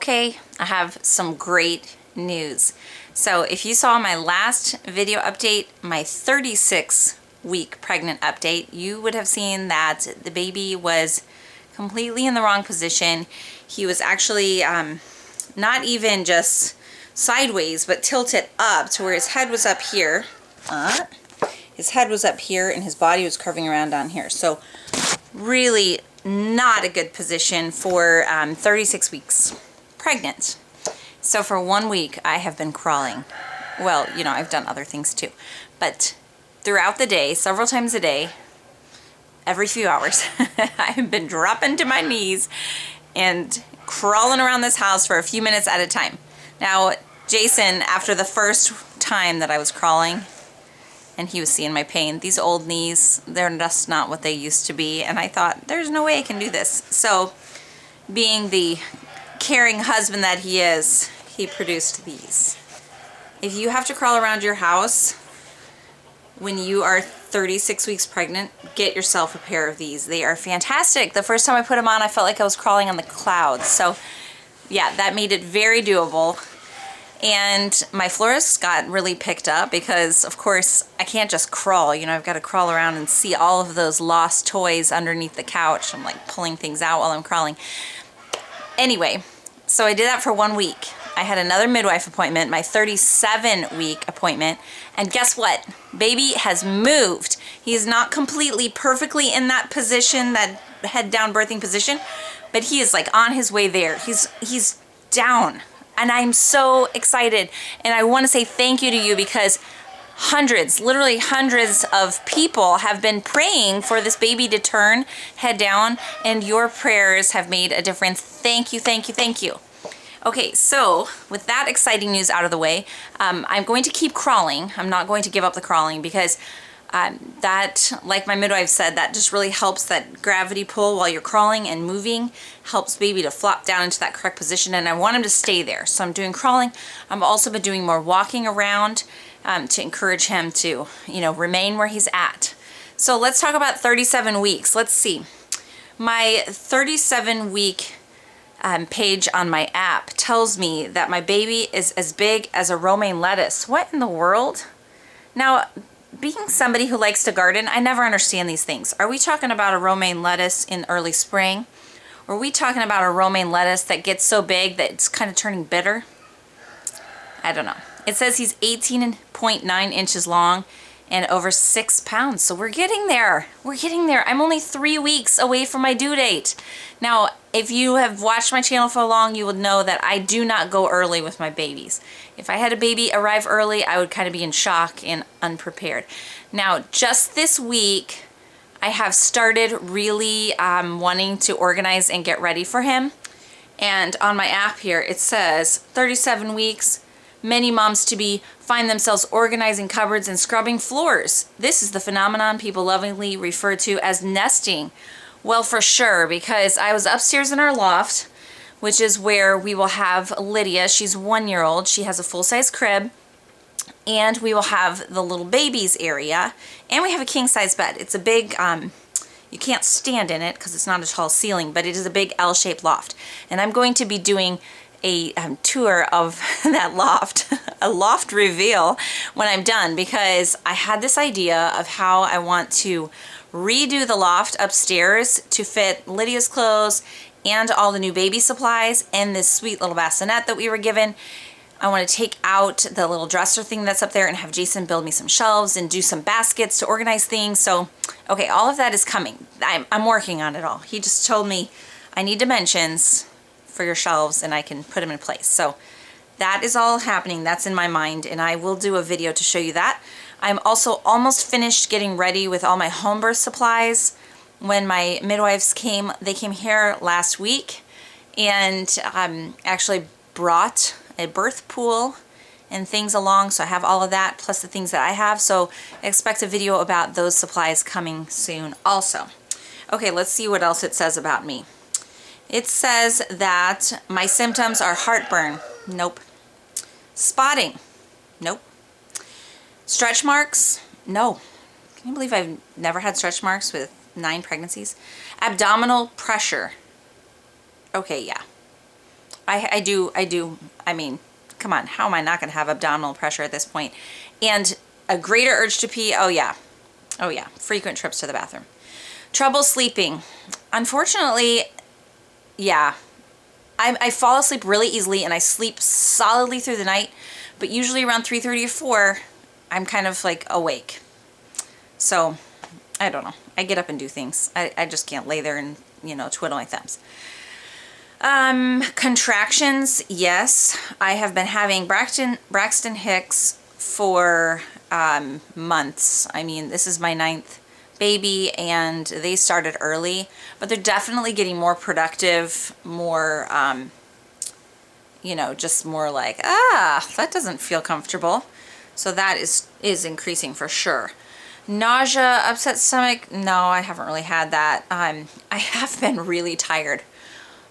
Okay, I have some great news. So if you saw my last video update, my 36-week pregnant update, you would have seen that the baby was completely in the wrong position. He was actually not even just sideways, but tilted up to where his head was up here. His head was up here and his body was curving around down here. So really not a good position for 36 weeks pregnant. So for 1 week I have been crawling. Well, you know, I've done other things too, but throughout the day, several times a day, every few hours, I've been dropping to my knees and crawling around this house for a few minutes at a time. Now, Jason, after the first time that I was crawling, and he was seeing my pain, these old knees, they're just not what they used to be, and I thought, there's no way I can do this. So, being the caring husband that he is, he produced these. If you have to crawl around your house when you are 36 weeks pregnant, get yourself a pair of these. They are fantastic. The first time I put them on, I felt like I was crawling on the clouds. So, yeah, that made it very doable. And my florist got really picked up because, of course, I can't just crawl. You know, I've got to crawl around and see all of those lost toys underneath the couch. I'm like pulling things out while I'm crawling. Anyway, so I did that for 1 week. I had another midwife appointment, my 37-week appointment. And guess what? Baby has moved. He is not completely perfectly in that position, that head down birthing position, but he is like on his way there. He's down. And I'm so excited, and I want to say thank you to you because hundreds, literally hundreds of people have been praying for this baby to turn head down, and your prayers have made a difference. Thank you, thank you, thank you. Okay, so with that exciting news out of the way, I'm going to keep crawling. I'm not going to give up the crawling because that, like my midwife said, that just really helps, that gravity pull while you're crawling and moving helps baby to flop down into that correct position, and I want him to stay there. So I'm doing crawling. I've also been doing more walking around to encourage him to, you know, remain where he's at. So let's talk about 37 weeks. Let's see. My 37-week page on my app tells me that my baby is as big as a romaine lettuce. What in the world? Now, being somebody who likes to garden, I never understand these things. Are we talking about a romaine lettuce in early spring? Or are we talking about a romaine lettuce that gets so big that it's kind of turning bitter? I don't know. It says he's 18.9 inches long and over 6 pounds. So we're getting there. We're getting there. I'm only 3 weeks away from my due date. Now, if you have watched my channel for long, you would know that I do not go early with my babies. If I had a baby arrive early, I would kind of be in shock and unprepared. Now, just this week, I have started really wanting to organize and get ready for him. And on my app here, it says 37 weeks, many moms-to-be find themselves organizing cupboards and scrubbing floors. This is the phenomenon people lovingly refer to as nesting. Well, for sure, because I was upstairs in our loft, which is where we will have Lydia. She's 1 year old. She has a full-size crib. And we will have the little babies area. And we have a king-size bed. It's a big, you can't stand in it because it's not a tall ceiling, but it is a big L-shaped loft. And I'm going to be doing a tour of that loft, a loft reveal when I'm done, because I had this idea of how I want to redo the loft upstairs to fit Lydia's clothes and all the new baby supplies and this sweet little bassinet that we were given. I want to take out the little dresser thing that's up there and have Jason build me some shelves and do some baskets to organize things. So, okay, all of that is coming. I'm working on it all. He just told me I need dimensions for your shelves and I can put them in place. So that is all happening. That's in my mind, and I will do a video to show you that. I'm also almost finished getting ready with all my home birth supplies. When my midwives came, they came here last week and actually brought a birth pool and things along. So I have all of that plus the things that I have. So expect a video about those supplies coming soon also. Okay, let's see what else it says about me. It says that my symptoms are heartburn. Nope. Spotting. Nope. Stretch marks? No. Can you believe I've never had stretch marks with 9 pregnancies? Abdominal pressure. Okay, yeah. I do. I mean, come on, how am I not going to have abdominal pressure at this point? And a greater urge to pee. Oh yeah. Oh yeah. Frequent trips to the bathroom. Trouble sleeping. Unfortunately, yeah. I fall asleep really easily and I sleep solidly through the night, but usually around 3:30 or 4, I'm kind of like awake. So, I don't know. I get up and do things. I just can't lay there and, you know, twiddle my thumbs. Contractions, yes. I have been having Braxton Hicks for months. I mean, this is my 9th baby and they started early, but they're definitely getting more productive, more, you know, just more like, that doesn't feel comfortable. So that is increasing for sure. Nausea, upset stomach, no, I haven't really had that. I have been really tired.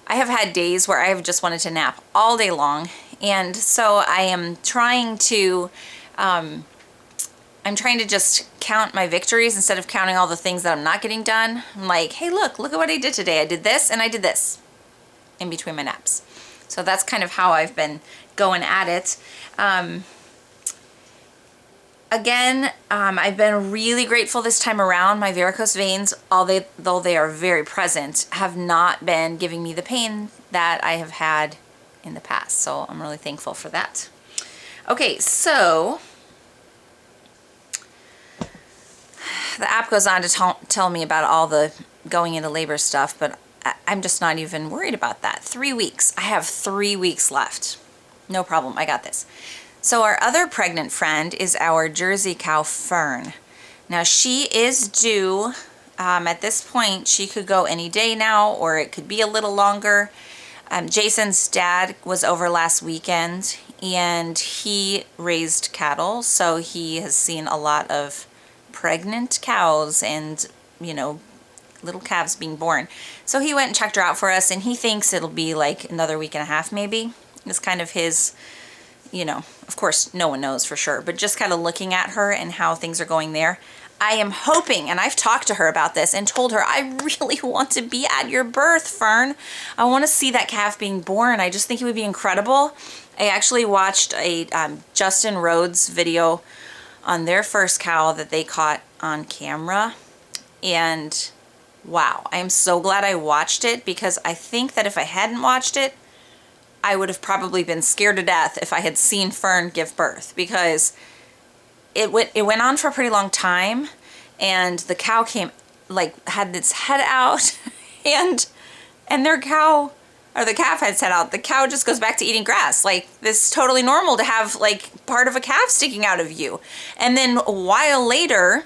I have had days where I have just wanted to nap all day long, and so I am trying to just count my victories instead of counting all the things that I'm not getting done. I'm like, hey, look at what I did today. I did this and I did this in between my naps. So that's kind of how I've been going at it. Again, I've been really grateful this time around. My varicose veins, though they are very present, have not been giving me the pain that I have had in the past. So I'm really thankful for that. Okay, so the app goes on to tell me about all the going into labor stuff, but I'm just not even worried about that. 3 weeks. I have 3 weeks left. No problem. I got this. So our other pregnant friend is our Jersey cow, Fern. Now she is due, at this point, she could go any day now, or it could be a little longer. Jason's dad was over last weekend, and he raised cattle, so he has seen a lot of pregnant cows and, you know, little calves being born. So he went and checked her out for us, and he thinks it'll be like another week and a half maybe. It's kind of his, you know, of course no one knows for sure, but just kind of looking at her and how things are going there. I am hoping, and I've talked to her about this and told her, I really want to be at your birth, Fern. I want to see that calf being born. I just think it would be incredible. I actually watched a Justin Rhodes video on their first cow that they caught on camera, and wow, I'm so glad I watched it, because I think that if I hadn't watched it, I would have probably been scared to death if I had seen Fern give birth, because it went on for a pretty long time, and the cow had its head out, and their cow, or the calf had its head out. The cow just goes back to eating grass. Like, this is totally normal to have like part of a calf sticking out of you. And then a while later,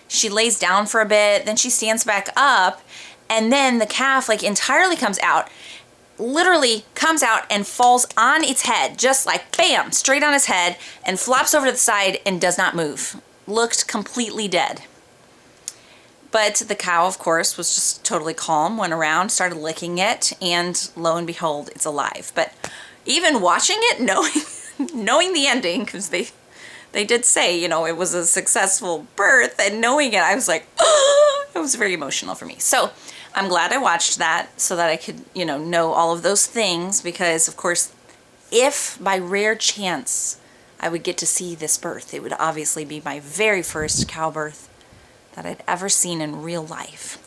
she lays down for a bit, then she stands back up, and then the calf like entirely comes out. Literally comes out and falls on its head, just like bam, straight on its head, and flops over to the side and does not move. Looked completely dead. But the cow, of course, was just totally calm, went around, started licking it, and lo and behold, it's alive. But even watching it, knowing the ending, because they did say, you know, it was a successful birth, and knowing it, I was like, oh, it was very emotional for me. So I'm glad I watched that so that I could, you know all of those things, because of course, if by rare chance I would get to see this birth, it would obviously be my very first cow birth that I'd ever seen in real life.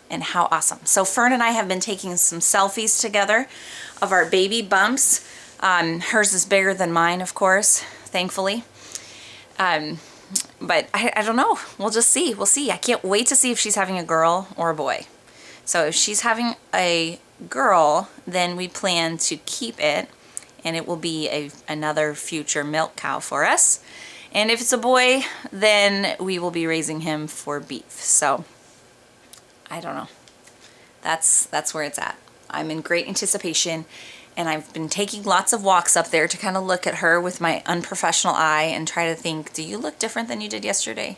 And how awesome. So Fern and I have been taking some selfies together of our baby bumps. Hers is bigger than mine, of course, thankfully. But I don't know. We'll just see. We'll see. I can't wait to see if she's having a girl or a boy. So if she's having a girl, then we plan to keep it, and it will be another future milk cow for us. And if it's a boy, then we will be raising him for beef. So I don't know. That's where it's at. I'm in great anticipation, and I've been taking lots of walks up there to kind of look at her with my unprofessional eye and try to think, do you look different than you did yesterday?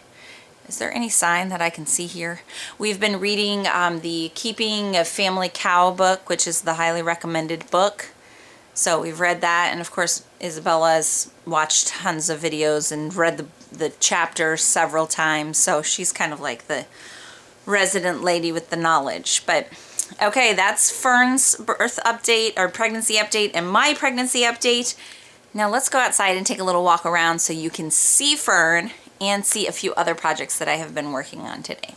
Is there any sign that I can see here? We've been reading the Keeping a Family Cow book, which is the highly recommended book. So we've read that, and of course Isabella's watched tons of videos and read the chapter several times, so she's kind of like the resident lady with the knowledge. But Okay, that's Fern's birth update or pregnancy update and my pregnancy update. Now let's go outside and take a little walk around so you can see Fern and see a few other projects that I have been working on today.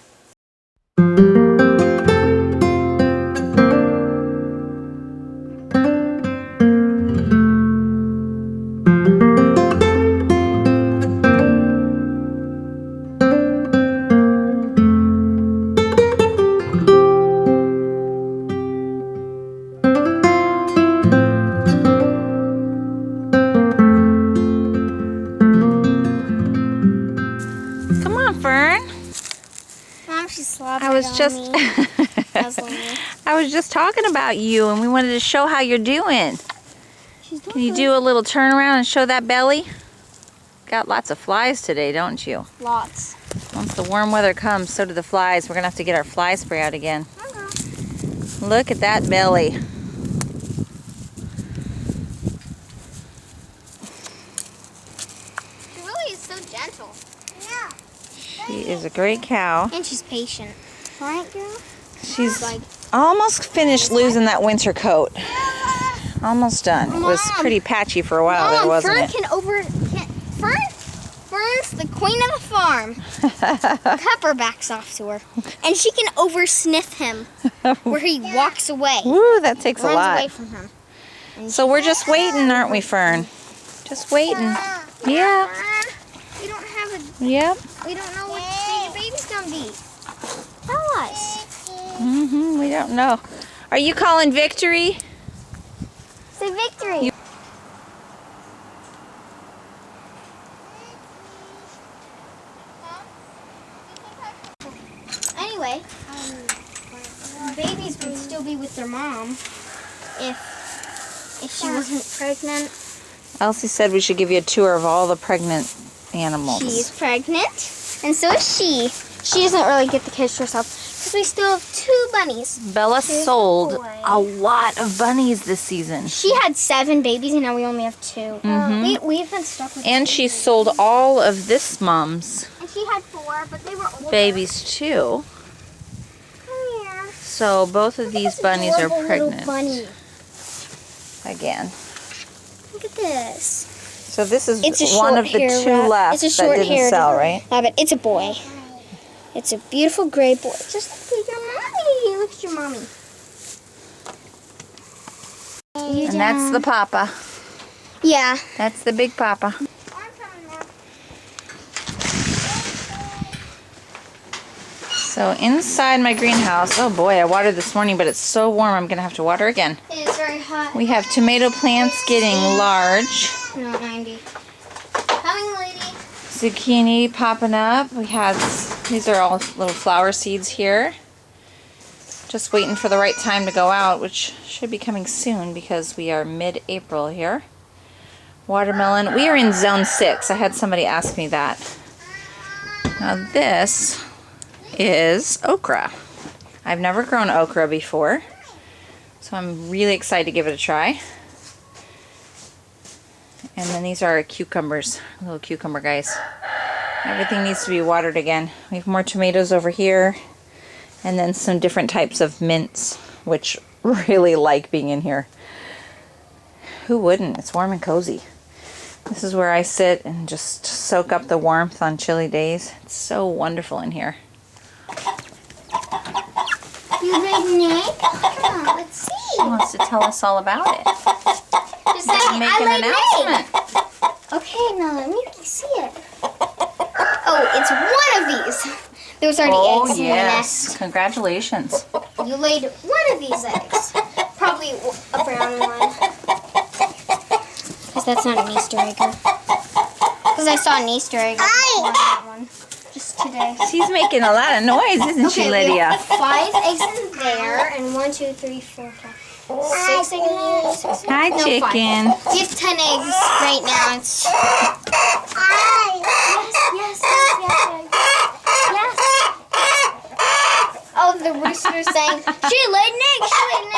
Come on, Fern. Mom, she's slobbering on me. I was just talking about you, and we wanted to show how you're doing. Can you do a little turnaround and show that belly? Got lots of flies today, don't you? Lots. Once the warm weather comes, so do the flies. We're gonna have to get our fly spray out again. Look at that belly. She really is so gentle. Yeah. She is a great cow. And she's patient. Right, girl? She's almost finished losing that winter coat. Almost done. It was pretty patchy for a while there, wasn't Fern it? Fern's the queen of the farm. Pepper backs off to her. And she can over-sniff him where he walks away. Woo, that takes a lot. Runs away from him. So we're just waiting, aren't we, Fern? Just waiting. Yeah. We don't have a... Yep. We don't know what stage the baby's gonna be. Tell us. We don't know. Are you calling victory? Say victory. Anyway, babies would still be with their mom if she wasn't pregnant. Elsie said we should give you a tour of all the pregnant animals. She's pregnant, and so is she. She doesn't really get the kids herself because we still have 2 bunnies. Bella sold a lot of bunnies this season. She had 7 babies, and now we only have 2. We've been stuck with. And she sold all of this mom's And she had 4, but they were older. babies too. Come here. So both of these bunnies are Adorable pregnant little bunny. again. Look at this. So this is It's a one short of the hair 2 rabbit. left It's a that short didn't haired sell, right? rabbit. It's a boy. It's a beautiful gray boy. Just look at your mommy. Look at your mommy. And that's the papa. Yeah. That's the big papa. So inside my greenhouse, oh boy, I watered this morning, but it's so warm I'm gonna have to water again. It is very hot. We have tomato plants getting large. No, 90. Coming, lady. Zucchini popping up. We have, these are all little flower seeds here. Just waiting for the right time to go out, which should be coming soon because we are mid-April here. Watermelon. We are in zone 6. I had somebody ask me that. Now this is okra. I've never grown okra before, so I'm really excited to give it a try. And then these are cucumbers, little cucumber guys. Everything needs to be watered again. We have more tomatoes over here, and then some different types of mints, which really like being in here. Who wouldn't? It's warm and cozy. This is where I sit and just soak up the warmth on chilly days. It's so wonderful in here. You ready, Nick? Come on, let's see. She wants to tell us all about it. Just say, Make an announcement. Okay, now let me see it. Oh, it's one of these. There was already eggs in the nest. Congratulations. You laid one of these eggs. Probably a brown one. Because that's not an Easter egg. Because I saw an Easter egg on that one just today. She's making a lot of noise, isn't she, Lydia? 5 eggs in there, and 1, 2, 3, 4, 5. 6 eggs in there. 6 Hi, chicken. 5. You have 10 eggs right now. It's... Yes. Oh, the rooster's saying, she laid an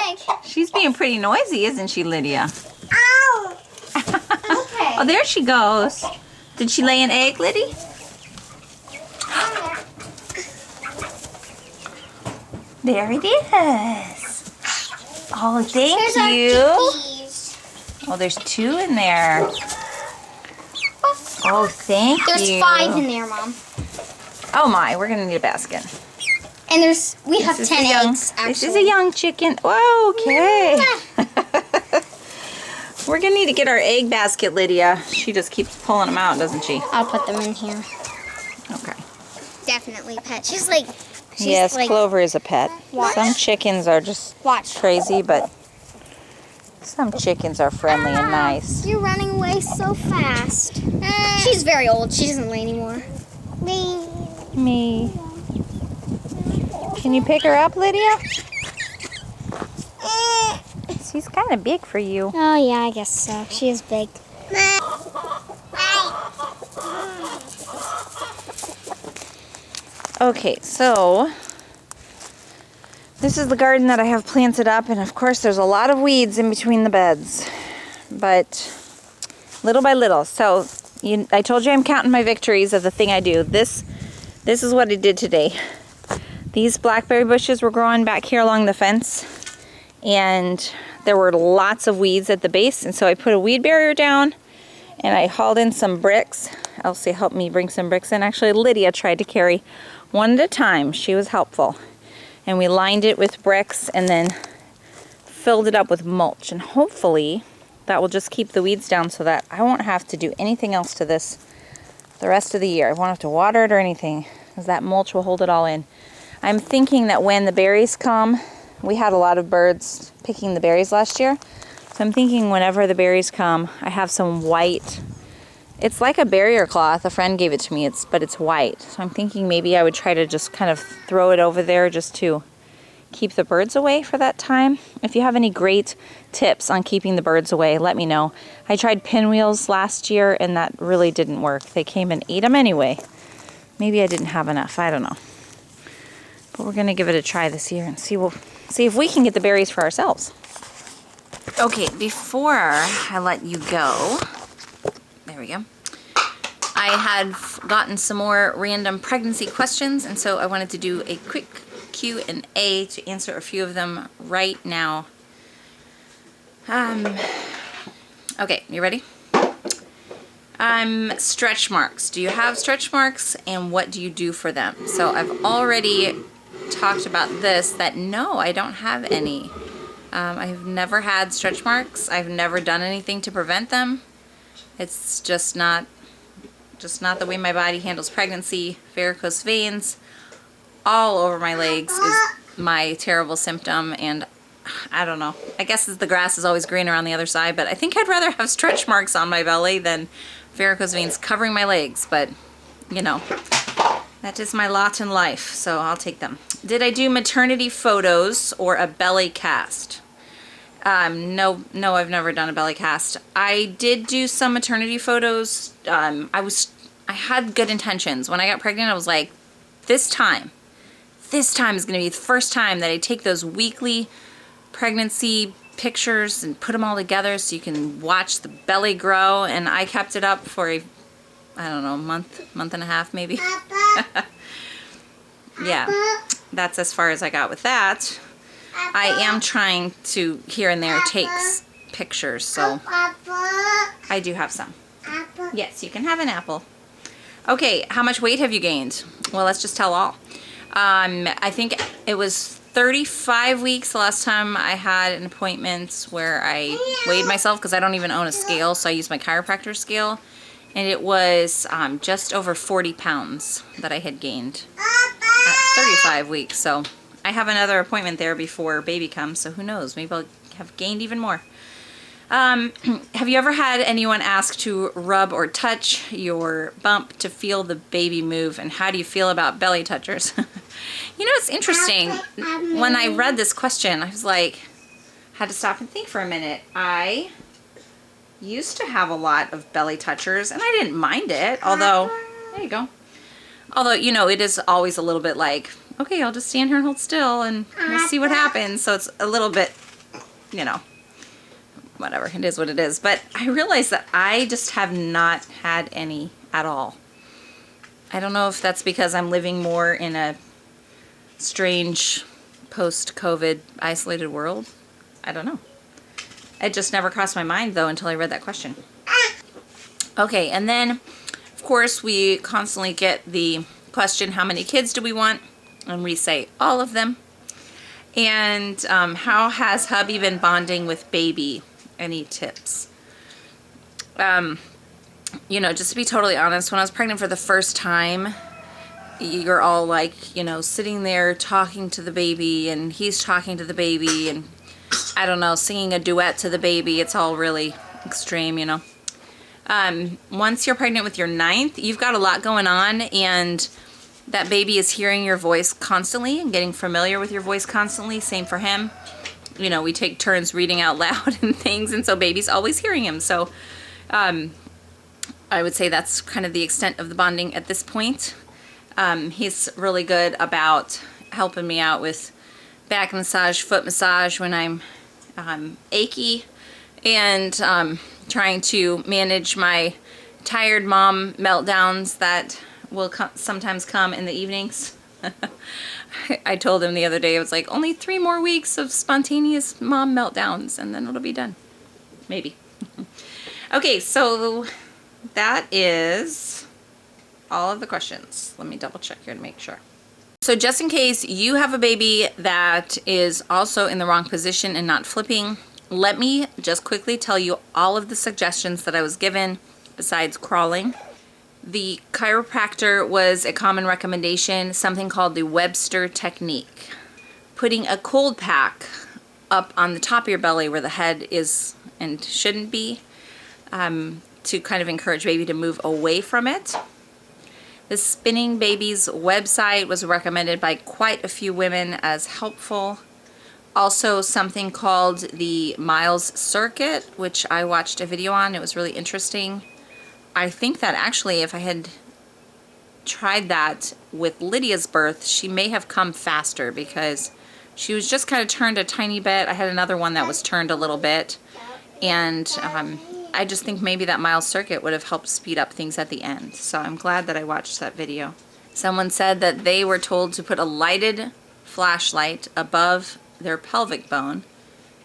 egg. She's being pretty noisy, isn't she, Lydia? Ow. Okay. Oh, there she goes. Did she lay an egg, Liddy? There it is. Oh, thank you. Oh, there's 2 in there. Oh, thank you. There's 5 in there, Mom. Oh my, we're gonna need a basket. And we have 10 eggs, actually. This is a young chicken. Whoa, okay. We're gonna need to get our egg basket, Lydia. She just keeps pulling them out, doesn't she? I'll put them in here. Okay. Definitely pet. She's yes, like, Clover is a pet. Watch. Some chickens are just crazy, but some chickens are friendly and nice. You're running away so fast. She's very old. She doesn't lay anymore. Me. Can you pick her up, Lydia? She's kind of big for you. Oh, yeah, I guess so. She is big. Okay, so this is the garden that I have planted up, and of course there's a lot of weeds in between the beds, but little by little. So I told you I'm counting my victories of the thing I do. This is what I did today. These blackberry bushes were growing back here along the fence, and there were lots of weeds at the base, and so I put a weed barrier down, and I hauled in some bricks. Elsie helped me bring some bricks in. Actually, Lydia tried to carry one at a time. She was helpful. And we lined it with bricks and then filled it up with mulch. And hopefully that will just keep the weeds down so that I won't have to do anything else to this the rest of the year. I won't have to water it or anything, because that mulch will hold it all in. I'm thinking that when the berries come, we had a lot of birds picking the berries last year. So I'm thinking whenever the berries come, I have some white. It's like a barrier cloth. A friend gave it to me, but it's white. So I'm thinking maybe I would try to just kind of throw it over there just to keep the birds away for that time. If you have any great tips on keeping the birds away, let me know. I tried pinwheels last year and that really didn't work. They came and ate them anyway. Maybe I didn't have enough. I don't know. But we're gonna give it a try this year and see if we can get the berries for ourselves. Okay, before I let you go, there we go. I had gotten some more random pregnancy questions, and so I wanted to do a quick Q&A to answer a few of them right now. Okay, you ready? Stretch marks. Do you have stretch marks, and what do you do for them? So I've already talked about this, that no, I don't have any. I've never had stretch marks. I've never done anything to prevent them. It's just not the way my body handles pregnancy. Varicose veins all over my legs is my terrible symptom, and I don't know. I guess the grass is always greener on the other side, but I think I'd rather have stretch marks on my belly than varicose veins covering my legs, but you know, that is my lot in life, so I'll take them. Did I do maternity photos or a belly cast? No, I've never done a belly cast. I did do some maternity photos. I had good intentions. When I got pregnant, I was like, this time is going to be the first time that I take those weekly pregnancy pictures and put them all together so you can watch the belly grow. And I kept it up for I don't know, month and a half maybe. Yeah, that's as far as I got with that. I am trying to here and there take pictures, so I do have some. Yes, you can have an apple. Okay, how much weight have you gained? Well, let's just tell all. I think it was 35 weeks the last time I had an appointment where I weighed myself, because I don't even own a scale, so I use my chiropractor scale. And it was just over 40 pounds that I had gained at 35 weeks. So I have another appointment there before baby comes, so who knows? Maybe I'll have gained even more. Have you ever had anyone ask to rub or touch your bump to feel the baby move, and how do you feel about belly touchers? You know, it's interesting. When I read this question, I was like, had to stop and think for a minute. I used to have a lot of belly touchers, and I didn't mind it, although, there you go. Although, you know, it is always a little bit like, okay, I'll just stand here and hold still, and we'll see what happens. So it's a little bit, you know, whatever, it is what it is. But I realized that I just have not had any at all. I don't know if that's because I'm living more in a strange post-COVID isolated world. I don't know. It just never crossed my mind, though, until I read that question. Okay, and then, of course, we constantly get the question, how many kids do we want? And we say all of them. And how has hubby been bonding with baby? Any tips? You know, just to be totally honest, when I was pregnant for the first time, you're all like, you know, sitting there talking to the baby, and he's talking to the baby, and I don't know, singing a duet to the baby. It's all really extreme, you know. Once you're pregnant with your 9th, you've got a lot going on, and that baby is hearing your voice constantly and getting familiar with your voice constantly. Same for him. You know, we take turns reading out loud and things, and so baby's always hearing him. So I would say that's kind of the extent of the bonding at this point. He's really good about helping me out with back massage, foot massage when I'm achy, and trying to manage my tired mom meltdowns that will sometimes come in the evenings. I told him the other day, it was like, only 3 more weeks of spontaneous mom meltdowns and then it'll be done. Maybe. Okay, so that is all of the questions. Let me double check here to make sure. So just in case you have a baby that is also in the wrong position and not flipping, let me just quickly tell you all of the suggestions that I was given besides crawling. The chiropractor was a common recommendation, something called the Webster technique. Putting a cold pack up on the top of your belly where the head is and shouldn't be, to kind of encourage baby to move away from it. The Spinning Babies website was recommended by quite a few women as helpful. Also something called the Miles Circuit, which I watched a video on. It was really interesting. I think that actually if I had tried that with Lydia's birth, she may have come faster because she was just kind of turned a tiny bit. I had another one that was turned a little bit. And I just think maybe that Miles Circuit would have helped speed up things at the end. So I'm glad that I watched that video. Someone said that they were told to put a lighted flashlight above their pelvic bone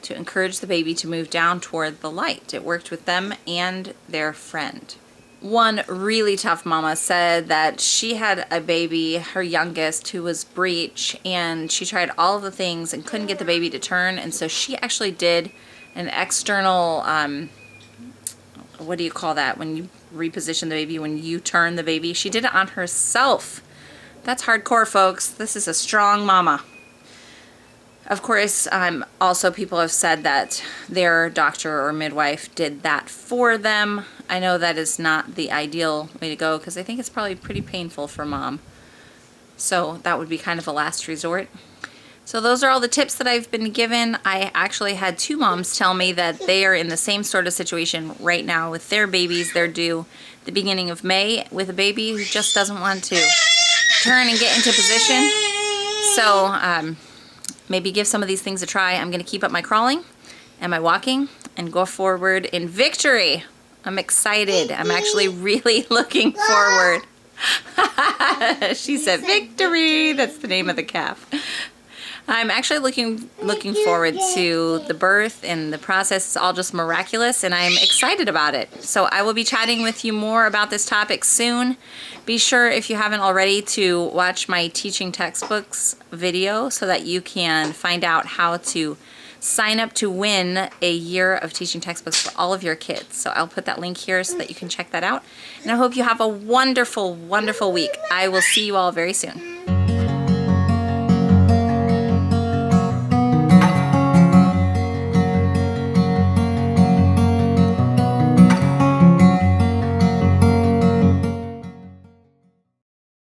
to encourage the baby to move down toward the light. It worked with them and their friend. One really tough mama said that she had a baby, her youngest, who was breech, and she tried all of the things and couldn't get the baby to turn, and so she actually did an external, what do you call that, when you reposition the baby, when you turn the baby? She did it on herself. That's hardcore, folks. This is a strong mama. Of course, also people have said that their doctor or midwife did that for them. I know that is not the ideal way to go because I think it's probably pretty painful for mom. So that would be kind of a last resort. So those are all the tips that I've been given. I actually had 2 moms tell me that they are in the same sort of situation right now with their babies. They're due the beginning of May with a baby who just doesn't want to turn and get into position. So maybe give some of these things a try. I'm going to keep up my crawling and my walking and go forward in victory. I'm excited. I'm actually really looking forward. She said victory. That's the name of the calf. I'm actually looking forward to the birth and the process. It's all just miraculous and I'm excited about it. So I will be chatting with you more about this topic soon. Be sure, if you haven't already, to watch my teaching textbooks video so that you can find out how to sign up to win a year of teaching textbooks for all of your kids. So I'll put that link here so that you can check that out. And I hope you have a wonderful, wonderful week. I will see you all very soon.